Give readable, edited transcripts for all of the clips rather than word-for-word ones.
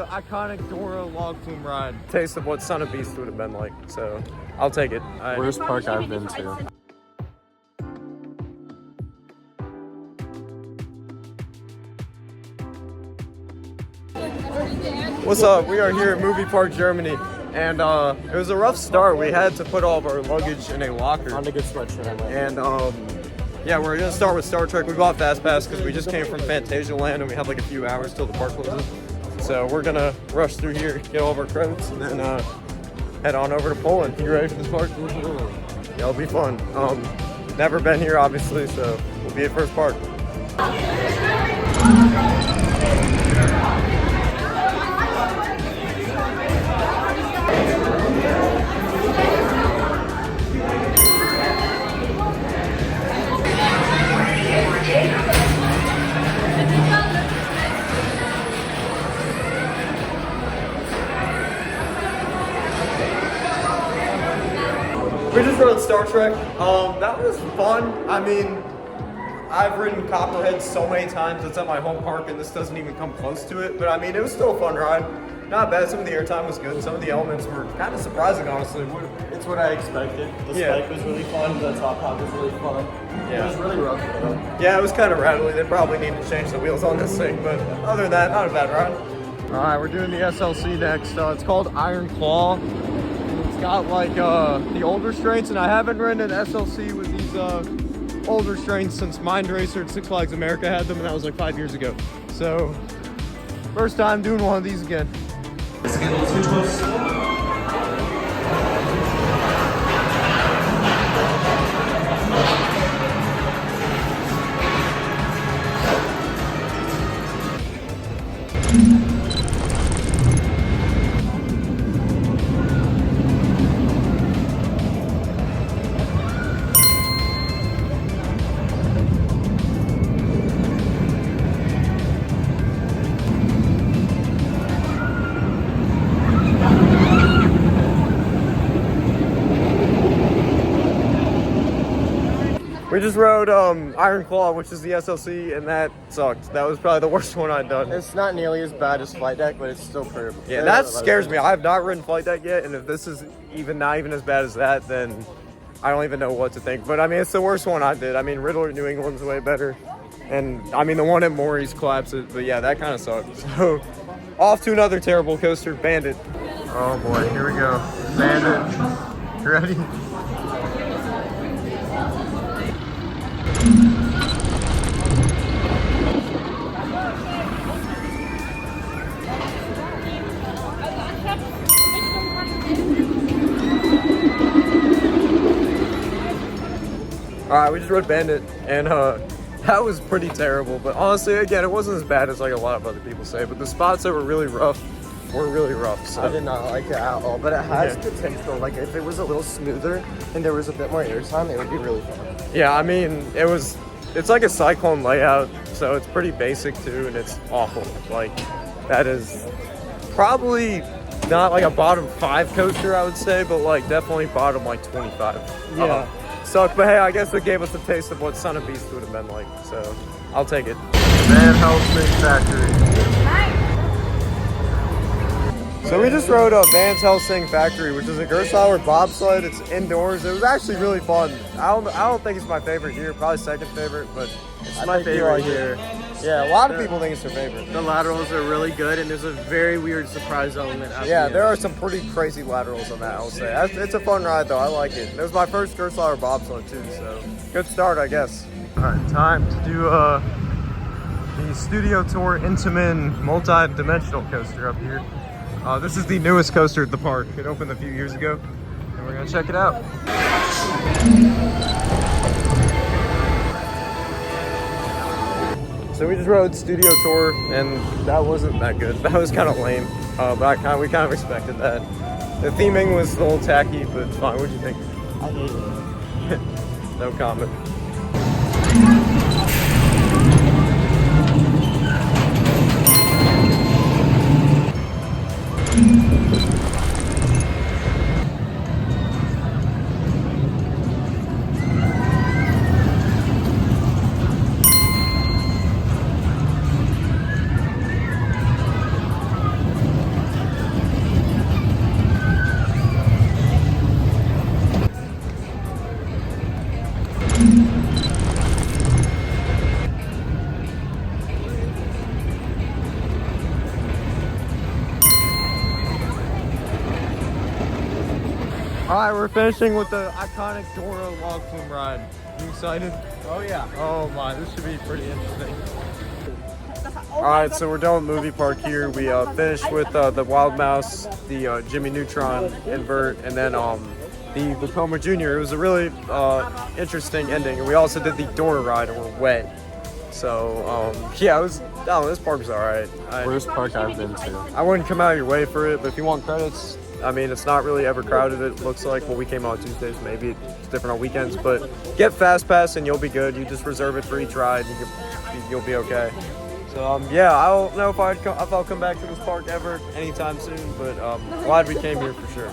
The iconic Dora log flume ride. Taste of what Son of Beast would have been like, so I'll take it. Worst park I've been to. What's up? We are here at Movie Park Germany, and it was a rough start. We had to put all of our luggage in a locker. On a good sweatshirt. And yeah, we're gonna start with Star Trek. We bought Fast Pass because we just came from Fantasia Land and we have like a few hours till the park closes. So we're gonna rush through here, get all of our credits, and then head on over to Poland. You ready for this park? Yeah, it'll be fun. Never been here, obviously, so we'll be at first park. We just rode Star Trek. That was fun. I mean, I've ridden Copperhead so many times. It's at my home park, and this doesn't even come close to it. But I mean, it was still a fun ride. Not bad. Some of the airtime was good. Some of the elements were kind of surprising, honestly. It's what I expected. The spike was really fun. The top hop was really fun. Yeah. It was really rough though. Yeah, it was kind of rattly. They probably need to change the wheels on this thing. But other than that, not a bad ride. All right, we're doing the SLC next. It's called Iron Claw. It's got like the old restraints, and I haven't ridden an SLC with these old restraints since Mind Racer at Six Flags America had them, and that was like 5 years ago. So first time doing one of these again. It's getting a little too close. We just rode Iron Claw, which is the SLC, and that sucked. That was probably the worst one I'd done. It's not nearly as bad as Flight Deck, but it's still pretty. Yeah, that scares me. I have not ridden Flight Deck yet, and if this is not even as bad as that, then I don't even know what to think. But I mean, it's the worst one I did. I mean, Riddler New England's way better, and I mean the one at Maury's collapses. But yeah, that kind of sucked. So off to another terrible coaster, Bandit. Oh boy, here we go, Bandit. You ready? All right, we just rode Bandit, and that was pretty terrible. But honestly, again, it wasn't as bad as like a lot of other people say. But the spots that were really rough were really rough. So. I did not like it at all, but it has potential. Like if it was a little smoother and there was a bit more airtime, it would be really fun. Yeah, I mean, it's like a Cyclone layout, so it's pretty basic too, and it's awful. Like that is probably not like a bottom 5 coaster, I would say, but like definitely bottom like 25. Yeah. Sucked, but hey, I guess it gave us a taste of what Son of Beast would have been like, so I'll take it. Van Helsing Factory. So we just rode Van Helsing Factory, which is a Gerstlauer bobsled. It's indoors. It was actually really fun. I don't think it's my favorite here, probably second favorite, but it's my favorite here. Yeah, a lot of people think it's their favorite. The laterals are really good, and there's a very weird surprise element. Yeah, there are some pretty crazy laterals on that, I'll say. It's a fun ride, though. I like it. It was my first Gerstlauer bobsled, too, so good start, I guess. All right, time to do the Studio Tour Intamin multi-dimensional coaster up here. This is the newest coaster at the park. It opened a few years ago, and we're going to check it out. So we just rode Studio Tour, and that wasn't that good. That was kind of lame, but we kind of expected that. The theming was a little tacky, but it's fine. What do you think? I hate it. No comment. Alright, we're finishing with the iconic Dora log flume ride. You excited? Oh yeah. Oh my, this should be pretty interesting. Alright, so we're done with Movie Park here. We finished with the Wild Mouse, the Jimmy Neutron invert, and then the Vekoma Jr. It was a really interesting ending. And we also did the Dora ride and we're wet. So, yeah, it was, this park was alright. Worst park I've been to. I wouldn't come out of your way for it, but if you want credits, I mean, it's not really ever crowded, it looks like. Well, we came out on Tuesdays, maybe it's different on weekends, but get Fast Pass and you'll be good. You just reserve it for each ride and you'll be okay. So, yeah, I don't know if I'll come back to this park ever anytime soon, but glad we came here for sure.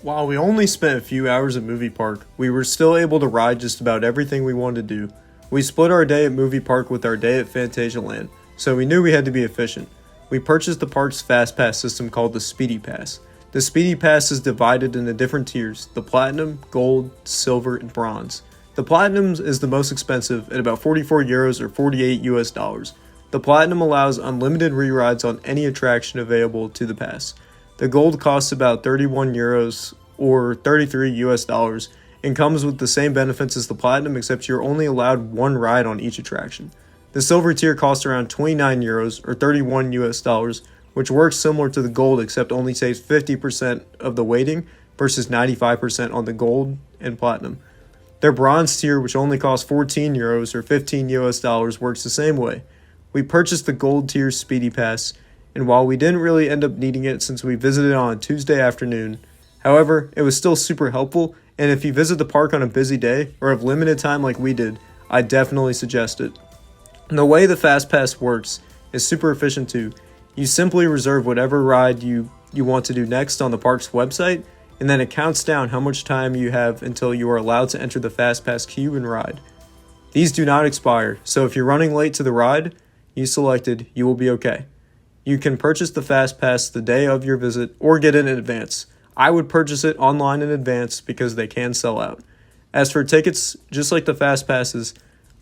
While we only spent a few hours at Movie Park, we were still able to ride just about everything we wanted to do. We split our day at Movie Park with our day at Phantasialand, so we knew we had to be efficient. We purchased the park's Fast Pass system called the Speedy Pass. The Speedy Pass is divided into different tiers: the Platinum, Gold, Silver, and Bronze. The Platinum is the most expensive at about 44 euros or 48 US dollars. The Platinum allows unlimited re-rides on any attraction available to the pass. The Gold costs about 31 euros or 33 US dollars and comes with the same benefits as the Platinum, except you're only allowed one ride on each attraction. The Silver tier costs around 29 euros or 31 US dollars, which works similar to the Gold except only saves 50% of the waiting versus 95% on the Gold and Platinum. Their Bronze tier, which only costs 14 euros or 15 US dollars, works the same way. We purchased the Gold tier Speedy Pass, and while we didn't really end up needing it since we visited on a Tuesday afternoon, however, it was still super helpful, and if you visit the park on a busy day or have limited time like we did, I definitely suggest it. The way the Fast Pass works is super efficient too. You simply reserve whatever ride you want to do next on the park's website, and then it counts down how much time you have until you are allowed to enter the Fast Pass queue and ride. These do not expire, so if you're running late to the ride you selected, you will be okay. You can purchase the Fast Pass the day of your visit or get it in advance. I would purchase it online in advance because they can sell out. As for tickets, just like the Fast Passes,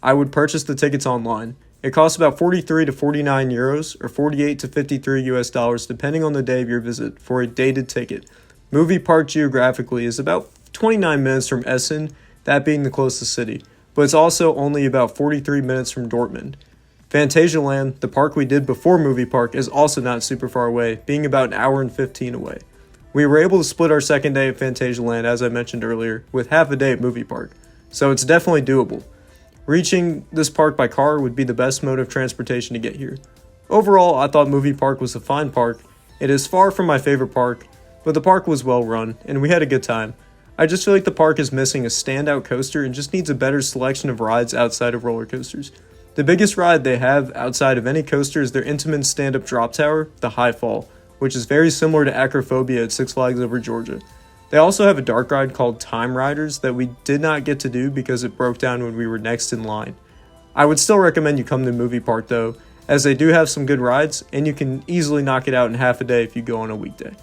I would purchase the tickets online. It costs about 43 to 49 euros or 48 to 53 US dollars depending on the day of your visit for a dated ticket. Movie Park geographically is about 29 minutes from Essen, that being the closest city, but it's also only about 43 minutes from Dortmund. Phantasialand, the park we did before Movie Park, is also not super far away, being about an hour and 15 away. We were able to split our second day at Phantasialand, as I mentioned earlier, with half a day at Movie Park, so it's definitely doable. Reaching this park by car would be the best mode of transportation to get here. Overall, I thought Movie Park was a fine park. It is far from my favorite park, but the park was well run, and we had a good time. I just feel like the park is missing a standout coaster and just needs a better selection of rides outside of roller coasters. The biggest ride they have outside of any coaster is their Intamin stand-up drop tower, the High Fall, which is very similar to Acrophobia at Six Flags Over Georgia. They also have a dark ride called Time Riders that we did not get to do because it broke down when we were next in line. I would still recommend you come to Movie Park though, as they do have some good rides and you can easily knock it out in half a day if you go on a weekday.